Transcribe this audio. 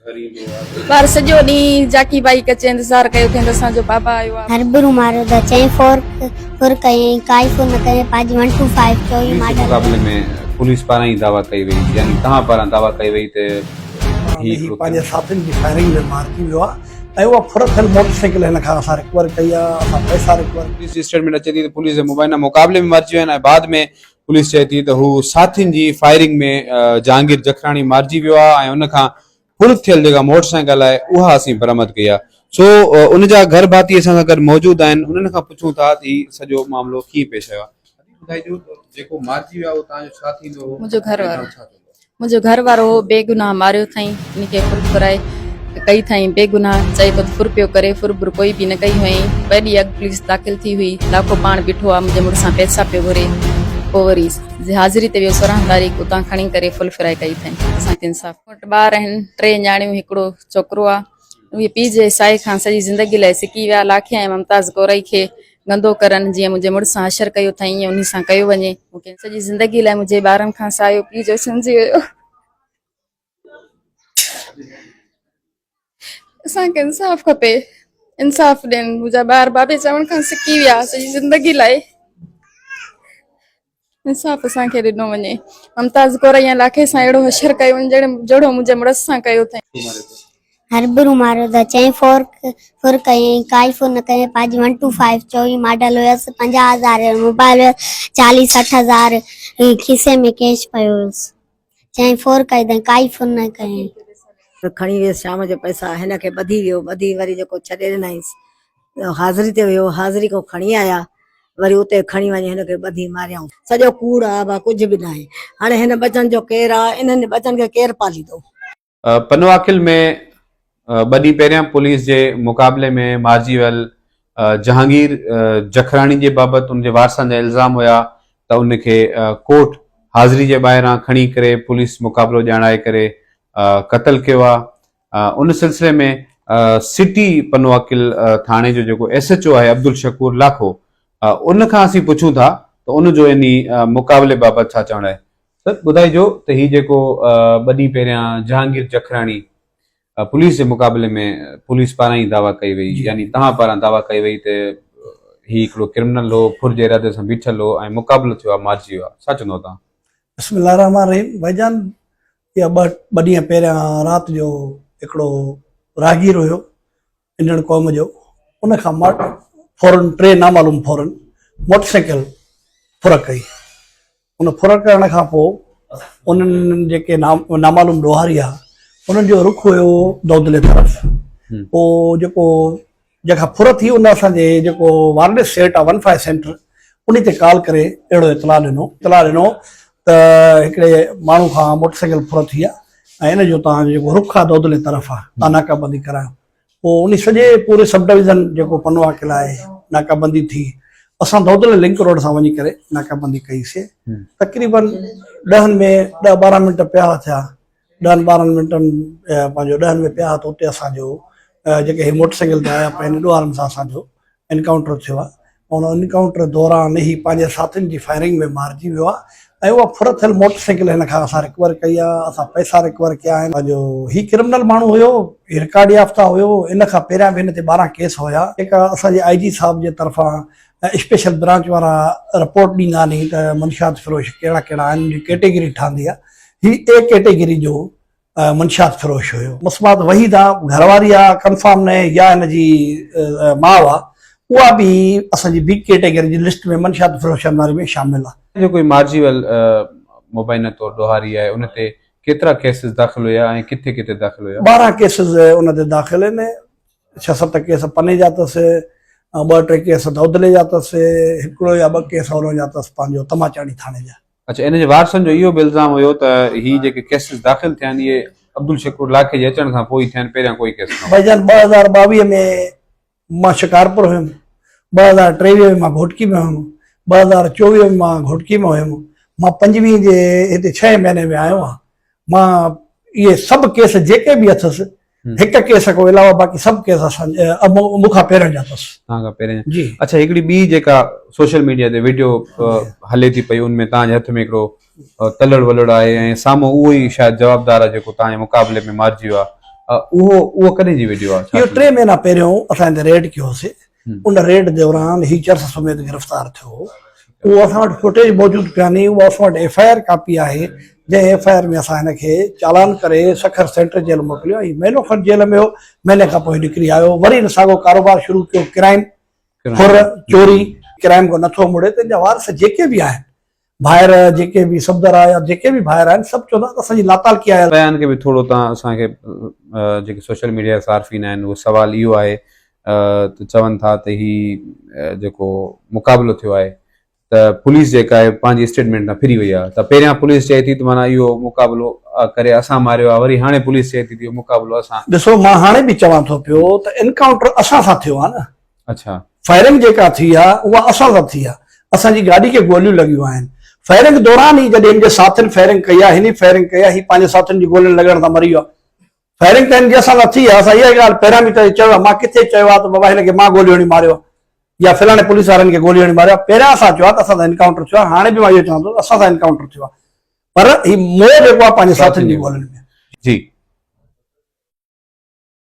पर सॼो ॾींहुं जाकी बाई अचे इंतज़ारु कयो कि असांजो बाबा आयो आहे। हरबरू मारो त चई फोर कयईं काई फोन न कयईं पंहिंजी 125 चोई मॉडल मुक़ाबले में पुलिस पारां ई दावा कई वई, यानी तव्हां पारां दावा कई वई त ही पंहिंजे साथियुनि जी फायरिंग में मारिजी वियो आहे ऐं उहा फुर थियल मोटरसाइकिल हिन खां असां रिकवर कई आहे। असां पैसा रिकवर पुलिस जी स्टेटमेंट अचे थी त पुलिस जे मुबाइना मुक़ाबले में मारिजी विया आहिनि ऐं बाद में पुलिस चए थी त हू साथियुनि जी फायरिंग में जहांगीर जखराणी मारिजी वियो आहे ऐं उन खां फुर थियल जेका मोटरसाइकिल आहे उहा असीं बरामद कई आहे। सो उन जा घर भाती असां सां गॾु मौजूदु आहिनि, उन्हनि खां पुछूं था त हीउ सॼो मामिलो कीअं पेश आयो आहे। ॿुधाइजो जेको मारिजी वियो आहे उहो तव्हांजो छा थींदो हो? मुंहिंजो घर वारो बेगुनाह मारियो अथई, उनखे फुर फुराए कई अथई बेगुनाह, चए थो फुर पियो करे, फुर कोई बि न कई हुई। वॾी अॻु पुलिस दाख़िल थी हुई, लाखो पाण बीठो आहे, मुंहिंजे मुड़ुस सां पैसा पियो घुरे, पोइ वरी हाज़िरी ते वियो 16 तारीख़ उतां खणी करे फुल फ्राए कई अथई। असांखे इंसाफ़, वटि ॿार आहिनि, 3 न्याणियूं, हिकिड़ो छोकिरो आहे। उहे पीउ जे साए खां सॼी ज़िंदगी लाइ सिकी विया। लाखे ऐं मुमताज़ गौरई खे गंदो करनि, जीअं मुंहिंजे मुड़ुस सां हशर कयो अथई ईअं उन सां कयो वञे। मूंखे सॼी ज़िंदगी लाइ मुंहिंजे ॿारनि खां सायो पीउ जो समझी वियो। असांखे इंसाफ़ खपे, इंसाफ़ ॾियनि। मुंहिंजा ॿार बाबे चवण खां सिकी विया सॼी ज़िंदगी लाइ, इंसाफ़ असांखे ॾिनो वञे। मुमताज़ गौरई ऐं लाखे सां अहिड़ो हशर कयो जहिड़ो मुंहिंजे मुड़ुस सां कयो अथई। हरबरू मारो त चई फोर कयईं काई फोन न कयईं पंहिंजी 125 चोई मॉडल हुयसि, 50,000 मोबाइल हुयसि, 40-60,000 खीसे में कैश पियो हुयसि। चई फोर कई अथई काई फोन न कयईं। खणी वियसि शाम जो पैसा, हिन खे ॿधी वियो, ॿधी वरी जेको छॾे ॾिनईंसि हाज़िरी ते वियो, हाज़िरी को खणी आया, वरी उते खणी वञी हिन खे ॿधी मारियऊं। सॼो कूड़ आहे, बा कुझु बि न आहे। हाणे हिन बचनि जो केरु आहे? इन्हनि बचनि खे केरु पालींदो? पनवाकिल में ॿ ॾींहं पहिरियां पुलिस जे मुक़ाबले में मारिजी वियल जहांगीर जखराणी जे बाबति उनजे वारसनि जा इल्ज़ाम हुया त उनखे कोर्ट हाज़िरी जे ॿाहिरां खणी करे पुलिस मुक़ाबलो ॼाणाए करे क़तल कयो आहे। उन सिलसिले में सिटी पनवाकिल थाणे जो जेको SHO आहे अब्दुल शकूर लाखो, उन खां असीं पुछूं था त उनजो इन मुक़ाबले बाबति छा चवणु आहे। सर ॿुधाइजो त हीउ जेको 2 ॾींहं पहिरियां जहांगीर जखराणी पुलिस जे मुक़ाबले में पुलिस पारां ई दावा कई वई, यानी तव्हां पारां दावा कई वई त हीउ हिकिड़ो क्रिमिनल हो, फुर जे इरादे सां बीठल हो ऐं मुक़ाबलो थियो आहे, मारिजी वियो आहे, छा चवंदो तव्हां? बिस्मिल्लाह रहमान रहीम। भाईजान, इहा 2 ॾींहं पहिरियां राति जो हिकिड़ो राहगीर हुयो इंडियन क़ौम जो, उन खां फौरन 3 नामालूम फौरन मोटरसाइकिल फुर कई। उन फुर करण खां पोइ उन्हनि जेके नामालूम ॾोहारी आहे उन्हनि जो रुख हुयो दौदले तरफ़। पोइ जेका फुर थी उन असांजे जेको वायरलेस सेट आहे 15 सेंटर उन ते कॉल करे अहिड़ो इतला ॾिनो त हिकिड़े माण्हू खां मोटरसाइकिल फुर थी आहे ऐं इन जो तव्हांजो जेको रुख आहे दौदले तरफ़ आहे, तव्हां नाकाबंदी करायो। पोइ उन सॼे पूरे सब डिविज़न जेको पनवाकिल आहे नाकाबंदी थी। असां दौदले लिंक रोड सां वञी करे नाकाबंदी कईसीं। तक़रीबन 10-12 मिंट पिया थिया, 10-12 मिंटनि पंहिंजो 10 में पिया त उते असांजो जेके मोटरसाइकिल ते आया पंहिंजे ॾोहारनि सां असांजो एनकाउंटर थियो आहे। उन एनकाउंटर दौरान ई पंहिंजे साथियुनि जी फायरिंग में मारिजी वियो आहे ऐं उहा फुर थियल मोटरसाइकिल हिन खां असां रिकवर कई आहे। असां पैसा रिकवर कया आहिनि। पंहिंजो ही क्रिमिनल माण्हू हुयो, रिकॉर्ड याफ़्ता हुयो। इन खां पहिरियां बि हिन ते 12 केस हुया। जेका असांजे IG साहब जे तरफ़ां स्पेशल ब्रांच वारा रिपोर्ट ॾींदा नी त मंशियात फ़रोश कहिड़ा कहिड़ा आहिनि, कैटेगरी ठहंदी आहे। ही A कैटेगरी जो मंशियात फ़रोश हुयो। मुस्मात वहीद आहे, घरवारी आहे, कंफर्म न आहे, या हिन जी माउ आहे, उहा बि असांजी B कैटेगरी जी लिस्ट में मंशियात फ़रोशनि वारे में शामिल आहे। जो कोई मारिजी वियल मुबैना तौर ॾोहारी आहे उन ते केतिरा केसिस दाख़िल हुया ऐं किथे किथे दाख़िल हुया? 12 केसिस उन ते दाख़िल आहिनि। 6-7 केस पने जा अथसि, 2-3 केस दौदले जा अथसि, हिकिड़ो या 2 केस उन जा अथसि पंहिंजो तमाचाणी थाणे जा। अच्छा, इन जे वारसनि जो इहो बि इल्ज़ाम हुयो त हीअ जेके केसिस दाख़िल थिया आहिनि इहे अब्दुल शकूर लाखे जे अचण खां पोइ थिया आहिनि, पहिरियां कोई केस न। भाईजान, 2022 में मां शिकारपुर हुयुमि, 2023 में मां घोटकी में हुयुमि, 2024 में मां घोटकी में हुयुमि, मां 25 जे हिते 6 महीने में आयो आहियां। मां इहे सभु केस जेके बि अथसि, हिकु केस खां अलावा बाक़ी सभु केस असांजे मूंखां पहिरियों जा अथसि। तव्हां खां पहिरियों जी। अच्छा, हिकिड़ी ॿी जेका सोशल मीडिया ते वीडियो हले थी पई, उनमें तव्हांजे हथ में हिकिड़ो तलड़ वलड़ आहे ऐं साम्हूं उहो ई शायदि जवाबदार आहे जेको तव्हांजे मुक़ाबले में मारिजी वियो आहे, उहो कॾहिं जी वीडियो आहे? इहो 3 महीना पहिरियों असां हिते रेड कयोसीं। उन रेड दौरान ही चर्च समेत गिरफ़्तार थियो। उहो असां वटि फुटेज मौजूदु कान्हे, उहा असां वटि FIR कापी आहे, जंहिं FIR में असां हिनखे चालान करे सखर सेंट्रल जेल मोकिलियो ऐं महीनो खनि जेल में हो। महीने खां पोइ निकिरी आयो, वरी हिन साॻियो कारोबार शुरू कयो, क्राइम, खुर, चोरी, क्राइम को नथो मुड़े। त हिन वारस जेके बि आहिनि ॿाहिरि, जेके बि सफ़दर या जेके बि ॿाहिरि आहिनि, सभु चवंदा त असांजी लातालकी आहे। बयान खे बि थोरो तव्हां असांखे जेके सोशल मीडिया सार्फिन आहिनि उहो सवाल इहो आहे त चवनि था त ही जेको मुक़ाबिलो थियो आहे त पुलिस जेका आहे पंहिंजी स्टेटमेंट खां फिरी वई आहे। त पहिरियां पुलिस चए थी त माना इहो मुक़ाबिलो करे असां मारियो आहे, वरी हाणे पुलिस चए थी त इहो मुक़ाबिलो असां। ॾिसो, मां हाणे बि चवां थो पियो त एनकाउंटर असां सां थियो आहे न। अच्छा, फायरिंग जेका थी आहे उहा असां सां थी आहे, असांजी गाॾी खे गोलियूं लॻियूं आहिनि। फायरिंग दौरान ई जॾहिं हिन जे साथियुनि फायरिंग कई आहे, हिन फायरिंग कई आहे, ही पंहिंजे साथियुनि जी गोलियुनि लॻण सां मरी वियो आहे। फायरिंग त हिन जे असां सां थी आहे। असां इहा ॻाल्हि पहिरियां बि त चयो आहे, मां किथे चयो आहे त बाबा हिनखे मां गोली हणी मारियो या फलाणे पुलिस वारनि खे गोली हणी मारियो? पहिरियां असां चयो आहे त असां सां एनकाउंटर थियो आहे। हाणे बि मां इहो चवां थो असां सां एनकाउंटर थियो आहे, पर ही मोह जेको आहे पंहिंजे साथियुनि जी गोलियुनि में।